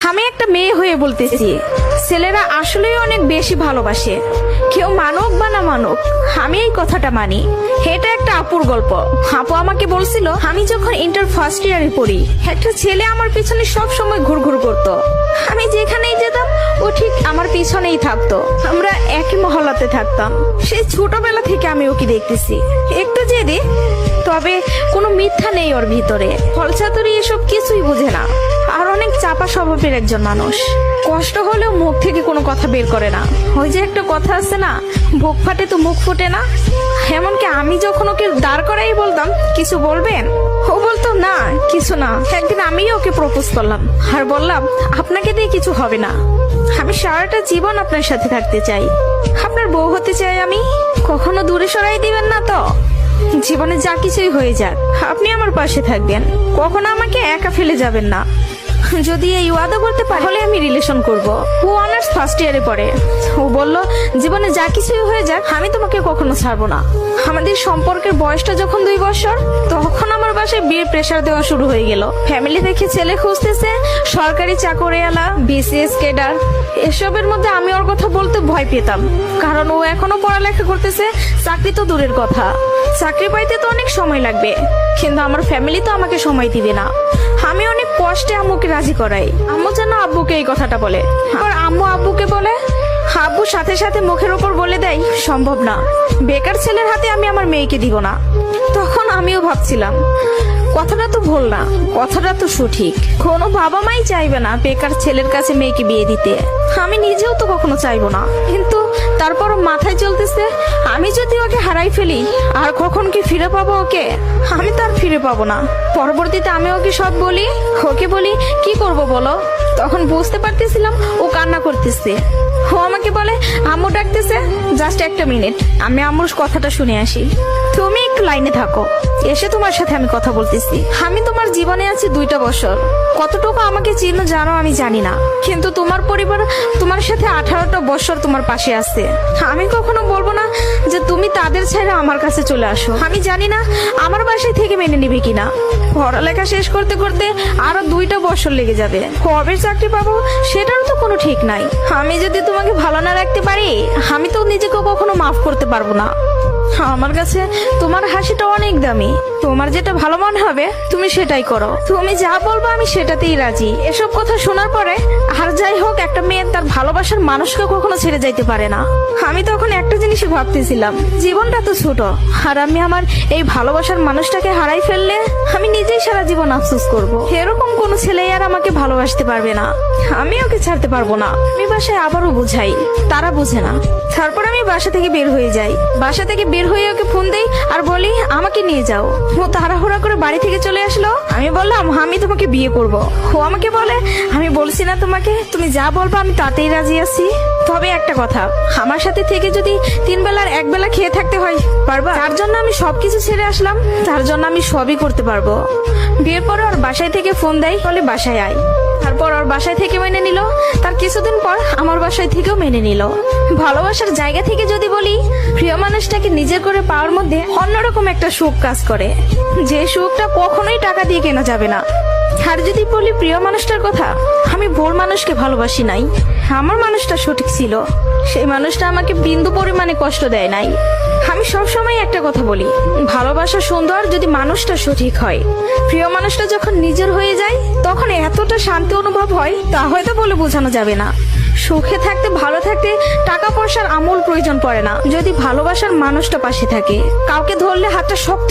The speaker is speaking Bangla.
আমি একটা মেয়ে হয়ে বলতেছি, ছেলেরা আসলেই অনেক বেশি ভালোবাসে। কেউ মানুক বা না মানুক, আমি এই কথাটা মানি। এটা একটা আপুর গল্প। আপু আমাকে বলছিল, আমি যখন ইন্টার ফার্স্ট ইয়ারে পড়ি, একটা ছেলে আমার পিছনে সব সময় ঘুরঘুর করতো। আমি যেখানেই যেতাম ও ঠিক আমার পিছনেই থাকতো। আমরা একই মহল্লাতে থাকতাম। সেই ছোটবেলা থেকে আমি ওকে দেখতেছি। একটু জেদি, তবে কোনো মিথ্যা নেই ওর ভিতরে। ফলচাতুরি এসব কিছুই বুঝে না, আর অনেক চাপা স্বভাবের একজন মানুষ। কষ্ট হলেও মুখ থেকে কোনো কথা বের করে না। ওই যে একটা কথা আছে না, বুক ফাটে তো মুখ ফুটে না। এমনকি আমি যখন ওকে দাঁড় করাই বলতাম, কিছু বলবেন, ও বলতো না কিছু না। একদিন আমিও ওকে প্রপোজ করলাম আর বললাম, আপনাকে দিয়ে কিছু হবে না, আমি সারাটা জীবন আপনার সাথে থাকতে চাই, আপনার বউ হতে চাই আমি। কখনো দূরে সরাই দিবেন না তো? জীবনে যা কিছুই হয়ে যাক, আপনি আমার পাশে থাকবেন, কখনো আমাকে একা ফেলে যাবেন না। যদি এই ওয়াদা করতে পারে তাহলে আমি রিলেশন করব। ও অনার্স ফার্স্ট ইয়ারে পড়ে। ও বলল, জীবনে যা কিছুই হয়ে যাক আমি তোমাকে কখনো ছাড়বো না। আমাদের সম্পর্কের বয়সটা যখন 2 বছর, তখন আমার বাসায় বিয়ের প্রেসার দেওয়া শুরু হয়ে গেল। ফ্যামিলি থেকে ছেলে খুঁজতেছে, সরকারি চাকরিওয়ালা, বিসিএস ক্যাডার। এসবের মধ্যে আমি ওর কথা বলতে ভয় পেতাম, কারণ ও এখনো পড়ালেখা করতেছে। চাকরি তো দূরের কথা, চাকরি পাইতে তো অনেক সময় লাগবে, কিন্তু আমার ফ্যামিলি তো আমাকে সময় দিবে না। আমি অনেক কষ্টে আম্মুকে রাজি করাই। আম্মু যেন আব্বুকে এই কথাটা বলে, আর আম্মু আব্বুকে বলে। আব্বু সাথে সাথে মুখের উপর বলে দেয়, সম্ভব না, বেকার ছেলের হাতে আমি আমার মেয়েকে দিব না। তখন আমিও ভাবছিলাম, কথাটা তো ভুল না, কথাটা তো সঠিক। কোনো বাবা মাই চাইবে না বেকার ছেলের কাছে মেয়েকে বিয়ে দিতে। আমি নিজেও তো কখনো চাইবো না, কিন্তু তারপরও মাথায় চলতেছে, আমি যদি ওকে হারাই ফেলি আর কখন কি ফিরে পাবো ওকে? আমি তো আর ফিরে পাবো না। পরবর্তীতে আমি ওকে সব বলি, ওকে বলি কি করব বলো। তখন বুঝতে পারতেছিলাম ও কান্না করতেছে। ও আমাকে বলে, আম্মু ডাকতেছে, জাস্ট একটা মিনিট, আমি আম্মুর কথাটা শুনে আসি, তুমি একটু লাইনে থাকো, এসে তোমার সাথে আমি কথা বলতেছি। আমি তোমার জীবনে আছি 2টা বছর, কতটুকু আমাকে চিনো জানো আমি জানি না, কিন্তু তোমার পরিবার তোমার সাথে 18টা বছর তোমার পাশে আছে। আমি কখনো বলবো না যে তুমি তাদের ছেড়ে আমার কাছে চলে আসো। আমি জানি না আমার বাসায় থেকে মেনে নিবে কিনা। পড়ালেখা শেষ করতে করতে আরো 2টা বছর লেগে যাবে, কবে চাকরি পাবো সেটারও তো কোনো ঠিক নাই। আমি যদি তোমাকে ভালো না রাখতে পারি, আমি তো নিজেকে কখনো মাফ করতে পারবো না। আমার কাছে তোমার হাসিটা অনেক দামি, তোমার যেটা ভালো মনে হবে তুমি সেটাই করো। তুমি যা বলবো আমি সেটাতেই রাজি। এসব কথা শোনার পরে, আর যাই হোক, একটা মেয়ে তার ভালোবাসার মানুষকে কখনো ছেড়ে যাইতে পারে না। আমি তখন একটা জিনিসই ভাবতেছিলাম, জীবনটা তো ছোট, আর আমি আমার এই ভালোবাসার মানুষটাকে হারাই ফেললে আমি নিজেই সারা জীবন আফসোস করব। এরকম কোনো ছেলে আর আমাকে ভালোবাসতে পারবে না, আমি ওকে ছাড়তে পারবো না। আমি বাসায় আবারও বুঝাই, তারা বুঝে না। তারপর আমি বাসা থেকে বের হয়ে যাই। বাসা থেকে বের হয়ে ওকে ফোন দেই আর বলি, আমাকে নিয়ে যাও। ও তাড়াহুড়া করে বাড়ি থেকে চলে আসলো। আমি বললাম, আমি তোমাকে বিয়ে করব। ও আমাকে বলে, আমি বলছি না তোমাকে, তুমি যা বলবো আমি তাতেই রাজি আছি, তবে একটা কথা, আমার সাথে থেকে যদি 3 বেলার 1 বেলা খেয়ে থাকতে হয় পারবা? তার জন্য আমি সবকিছু ছেড়ে আসলাম, তার জন্য আমি সবই করতে পারবো। বিয়ের পরে ওর বাসায় থেকে ফোন দেয়, বলে বাসায় আয়। তারপর ওর বাসায় থেকে মেনে নিল, তার কিছুদিন পর আমার বাসায় থেকেও মেনে নিল। ভালোবাসার জায়গা থেকে যদি বলি, প্রিয় মানুষটাকে নিজের করে পাওয়ার মধ্যে অন্যরকম একটা সুখ কাজ করে, যে সুখটা কখনোই টাকা দিয়ে কেনা যাবে না। আর যদি বলি প্রিয় মানুষটার কথা, আমি ভুল মানুষকে ভালোবাসি নাই, আমার মানুষটা সঠিক ছিল। সেই মানুষটা আমাকে বিন্দু পরিমাণে কষ্ট দেয় নাই। আমি সবসময় একটা কথা বলি, ভালোবাসা সুন্দর যদি মানুষটা সঠিক হয়। প্রিয় মানুষটা যখন নিজের হয়ে যায়, তখন এতটা শান্তি অনুভব হয় তা হয়তো বলে বোঝানো যাবে না। সুখে থাকতে, ভালো থাকতে টাকা পয়সার আমূল প্রয়োজন পড়ে না, যদি ভালোবাসার মানুষটা পাশে থাকে। কাউকে ধরলে হাতটা শক্ত